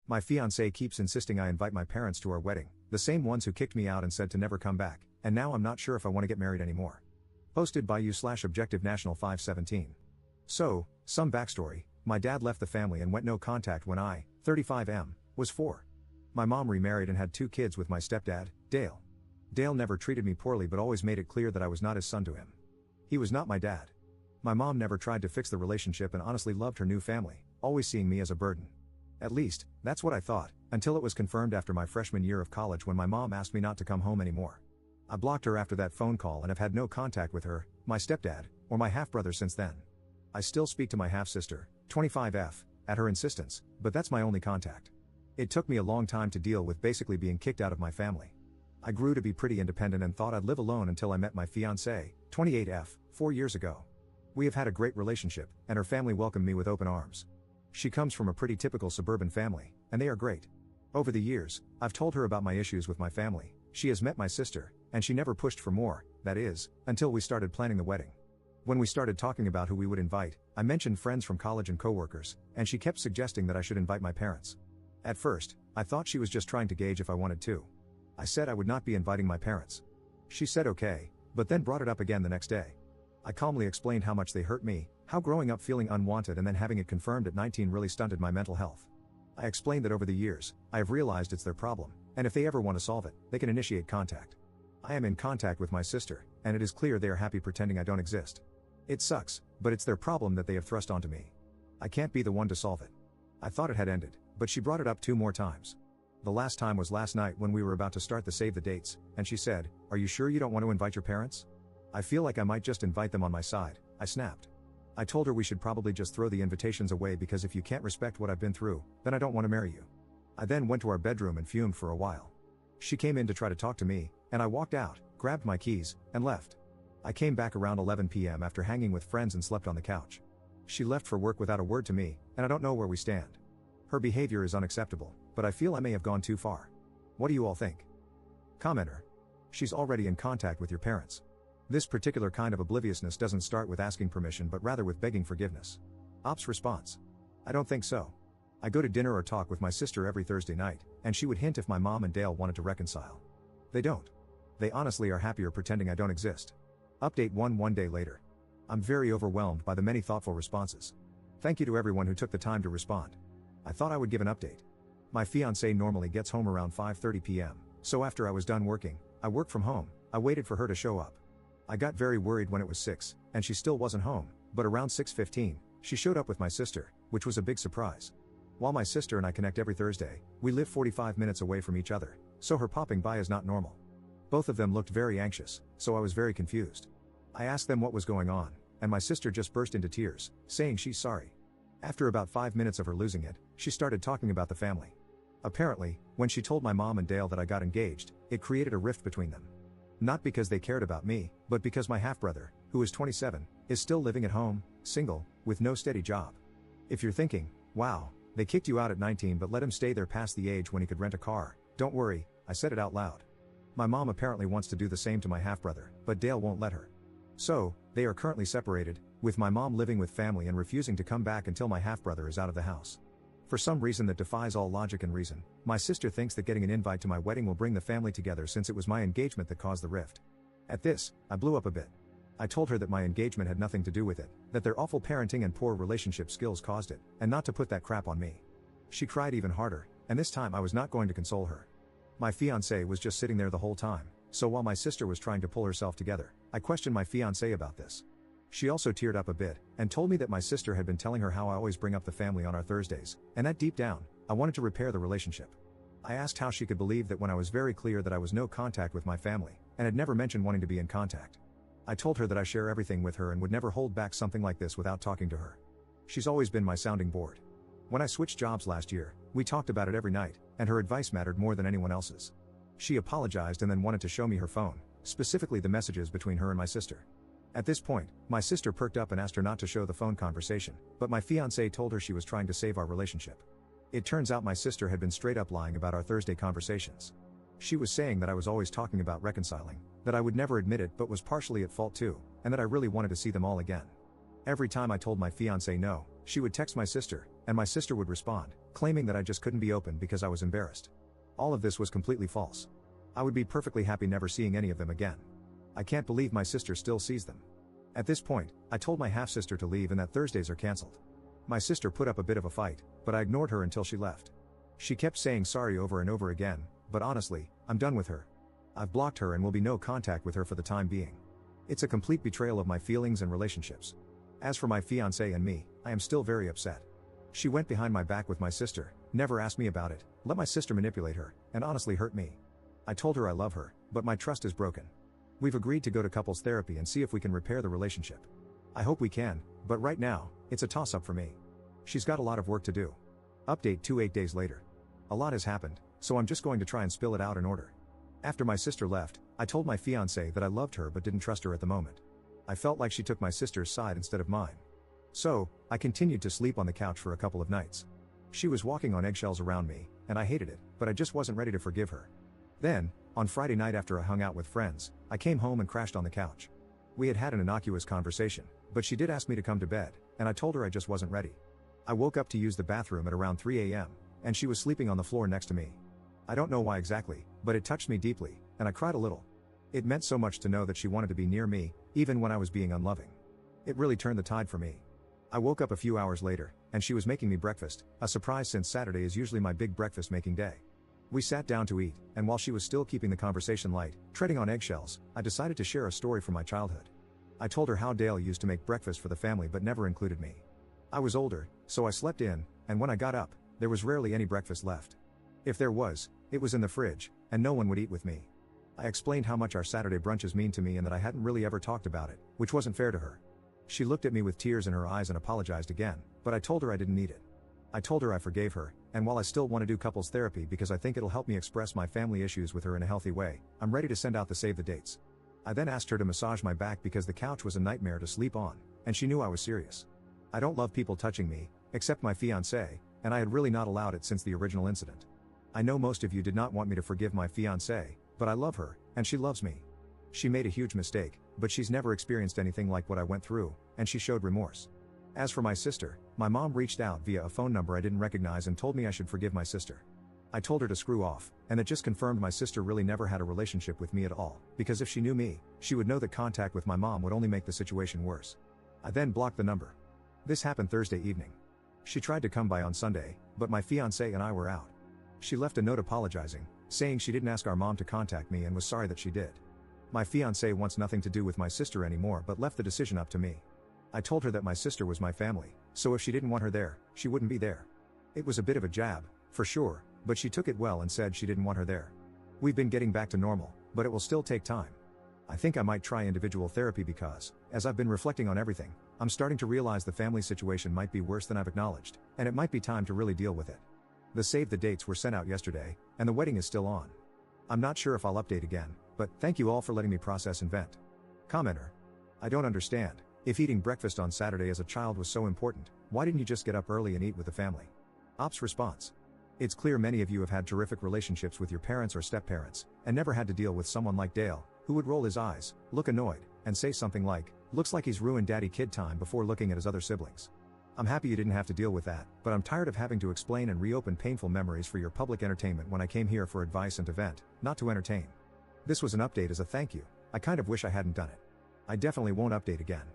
My fiancé keeps insisting I invite my parents to our wedding, the same ones who kicked me out and said to never come back, and now I'm not sure if I want to get married anymore. Posted by you/Objective National 517. So, some backstory: my dad left the family and went no contact when I, 35M, was 4. My mom remarried and had 2 kids with my stepdad, Dale. Dale never treated me poorly but always made it clear that I was not his son to him. He was not my dad. My mom never tried to fix the relationship and honestly loved her new family, always seeing me as a burden. At least, that's what I thought, until it was confirmed after my freshman year of college when my mom asked me not to come home anymore. I blocked her after that phone call and have had no contact with her, my stepdad, or my half-brother since then. I still speak to my half-sister, 25F, at her insistence, but that's my only contact. It took me a long time to deal with basically being kicked out of my family. I grew to be pretty independent and thought I'd live alone until I met my fiancée, 28F, 4 years ago. We have had a great relationship, and her family welcomed me with open arms. She comes from a pretty typical suburban family, and they are great. Over the years, I've told her about my issues with my family. She has met my sister, and she never pushed for more, that is, until we started planning the wedding. When we started talking about who we would invite, I mentioned friends from college and coworkers, and she kept suggesting that I should invite my parents. At first, I thought she was just trying to gauge if I wanted to. I said I would not be inviting my parents. She said okay, but then brought it up again the next day. I calmly explained how much they hurt me, how growing up feeling unwanted and then having it confirmed at 19 really stunted my mental health. I explained that over the years, I have realized it's their problem, and if they ever want to solve it, they can initiate contact. I am in contact with my sister, and it is clear they are happy pretending I don't exist. It sucks, but it's their problem that they have thrust onto me. I can't be the one to solve it. I thought it had ended, but she brought it up 2 more times. The last time was last night when we were about to start the save the dates, and she said, "Are you sure you don't want to invite your parents?" I feel like I might just invite them on my side, I snapped. I told her we should probably just throw the invitations away because if you can't respect what I've been through, then I don't want to marry you. I then went to our bedroom and fumed for a while. She came in to try to talk to me, and I walked out, grabbed my keys, and left. I came back around 11 p.m. after hanging with friends and slept on the couch. She left for work without a word to me, and I don't know where we stand. Her behavior is unacceptable, but I feel I may have gone too far. What do you all think? Commenter. She's already in contact with your parents. This particular kind of obliviousness doesn't start with asking permission but rather with begging forgiveness. Ops response. I don't think so. I go to dinner or talk with my sister every Thursday night, and she would hint if my mom and Dale wanted to reconcile. They don't. They honestly are happier pretending I don't exist. Update 1 day later. I'm very overwhelmed by the many thoughtful responses. Thank you to everyone who took the time to respond. I thought I would give an update. My fiancé normally gets home around 5:30 p.m., so after I was done working, I worked from home. I waited for her to show up. I got very worried when it was 6, and she still wasn't home, but around 6:15, she showed up with my sister, which was a big surprise. While my sister and I connect every Thursday, we live 45 minutes away from each other, so her popping by is not normal. Both of them looked very anxious, so I was very confused. I asked them what was going on, and my sister just burst into tears, saying she's sorry. After about 5 minutes of her losing it, she started talking about the family. Apparently, when she told my mom and Dale that I got engaged, it created a rift between them. Not because they cared about me, but because my half-brother, who is 27, is still living at home, single, with no steady job. If you're thinking, wow, they kicked you out at 19 but let him stay there past the age when he could rent a car, don't worry, I said it out loud. My mom apparently wants to do the same to my half-brother, but Dale won't let her. So, they are currently separated, with my mom living with family and refusing to come back until my half-brother is out of the house. For some reason that defies all logic and reason, my sister thinks that getting an invite to my wedding will bring the family together since it was my engagement that caused the rift. At this, I blew up a bit. I told her that my engagement had nothing to do with it, that their awful parenting and poor relationship skills caused it, and not to put that crap on me. She cried even harder, and this time I was not going to console her. My fiancé was just sitting there the whole time, so while my sister was trying to pull herself together, I questioned my fiancé about this. She also teared up a bit, and told me that my sister had been telling her how I always bring up the family on our Thursdays, and that deep down, I wanted to repair the relationship. I asked how she could believe that when I was very clear that I was no contact with my family, and had never mentioned wanting to be in contact. I told her that I share everything with her and would never hold back something like this without talking to her. She's always been my sounding board. When I switched jobs last year, we talked about it every night, and her advice mattered more than anyone else's. She apologized and then wanted to show me her phone, specifically the messages between her and my sister. At this point, my sister perked up and asked her not to show the phone conversation, but my fiancé told her she was trying to save our relationship. It turns out my sister had been straight up lying about our Thursday conversations. She was saying that I was always talking about reconciling, that I would never admit it but was partially at fault too, and that I really wanted to see them all again. Every time I told my fiancé no, she would text my sister, and my sister would respond, claiming that I just couldn't be open because I was embarrassed. All of this was completely false. I would be perfectly happy never seeing any of them again. I can't believe my sister still sees them. At this point, I told my half-sister to leave and that Thursdays are cancelled. My sister put up a bit of a fight, but I ignored her until she left. She kept saying sorry over and over again, but honestly, I'm done with her. I've blocked her and will be no contact with her for the time being. It's a complete betrayal of my feelings and relationships. As for my fiancé and me, I am still very upset. She went behind my back with my sister, never asked me about it, let my sister manipulate her, and honestly hurt me. I told her I love her, but my trust is broken. We've agreed to go to couples therapy and see if we can repair the relationship. I hope we can, but right now, it's a toss-up for me. She's got a lot of work to do. Update 8 days later. A lot has happened, so I'm just going to try and spill it out in order. After my sister left, I told my fiancé that I loved her but didn't trust her at the moment. I felt like she took my sister's side instead of mine. So, I continued to sleep on the couch for a couple of nights. She was walking on eggshells around me, and I hated it, but I just wasn't ready to forgive her. Then, on Friday night after I hung out with friends, I came home and crashed on the couch. We had had an innocuous conversation, but she did ask me to come to bed, and I told her I just wasn't ready. I woke up to use the bathroom at around 3 a.m., and she was sleeping on the floor next to me. I don't know why exactly, but it touched me deeply, and I cried a little. It meant so much to know that she wanted to be near me, even when I was being unloving. It really turned the tide for me. I woke up a few hours later, and she was making me breakfast, a surprise since Saturday is usually my big breakfast making day. We sat down to eat, and while she was still keeping the conversation light, treading on eggshells, I decided to share a story from my childhood. I told her how Dale used to make breakfast for the family but never included me. I was older, so I slept in, and when I got up, there was rarely any breakfast left. If there was, it was in the fridge, and no one would eat with me. I explained how much our Saturday brunches mean to me and that I hadn't really ever talked about it, which wasn't fair to her. She looked at me with tears in her eyes and apologized again, but I told her I didn't need it. I told her I forgave her, and while I still want to do couples therapy because I think it'll help me express my family issues with her in a healthy way, I'm ready to send out the save the dates. I then asked her to massage my back because the couch was a nightmare to sleep on, and she knew I was serious. I don't love people touching me, except my fiancé, and I had really not allowed it since the original incident. I know most of you did not want me to forgive my fiancé, but I love her, and she loves me. She made a huge mistake, but she's never experienced anything like what I went through, and she showed remorse. As for my sister, my mom reached out via a phone number I didn't recognize and told me I should forgive my sister. I told her to screw off, and that just confirmed my sister really never had a relationship with me at all, because if she knew me, she would know that contact with my mom would only make the situation worse. I then blocked the number. This happened Thursday evening. She tried to come by on Sunday, but my fiancé and I were out. She left a note apologizing, saying she didn't ask our mom to contact me and was sorry that she did. My fiancé wants nothing to do with my sister anymore but left the decision up to me. I told her that my sister was my family, so if she didn't want her there, she wouldn't be there. It was a bit of a jab, for sure, but she took it well and said she didn't want her there. We've been getting back to normal, but it will still take time. I think I might try individual therapy because, as I've been reflecting on everything, I'm starting to realize the family situation might be worse than I've acknowledged, and it might be time to really deal with it. The save the dates were sent out yesterday, and the wedding is still on. I'm not sure if I'll update again, but thank you all for letting me process and vent. Commenter. I don't understand. If eating breakfast on Saturday as a child was so important, why didn't you just get up early and eat with the family? Ops response. It's clear many of you have had terrific relationships with your parents or step-parents, and never had to deal with someone like Dale, who would roll his eyes, look annoyed, and say something like, "Looks like he's ruined daddy-kid time," before looking at his other siblings. I'm happy you didn't have to deal with that, but I'm tired of having to explain and reopen painful memories for your public entertainment when I came here for advice and to vent, not to entertain. This was an update as a thank you. I kind of wish I hadn't done it. I definitely won't update again.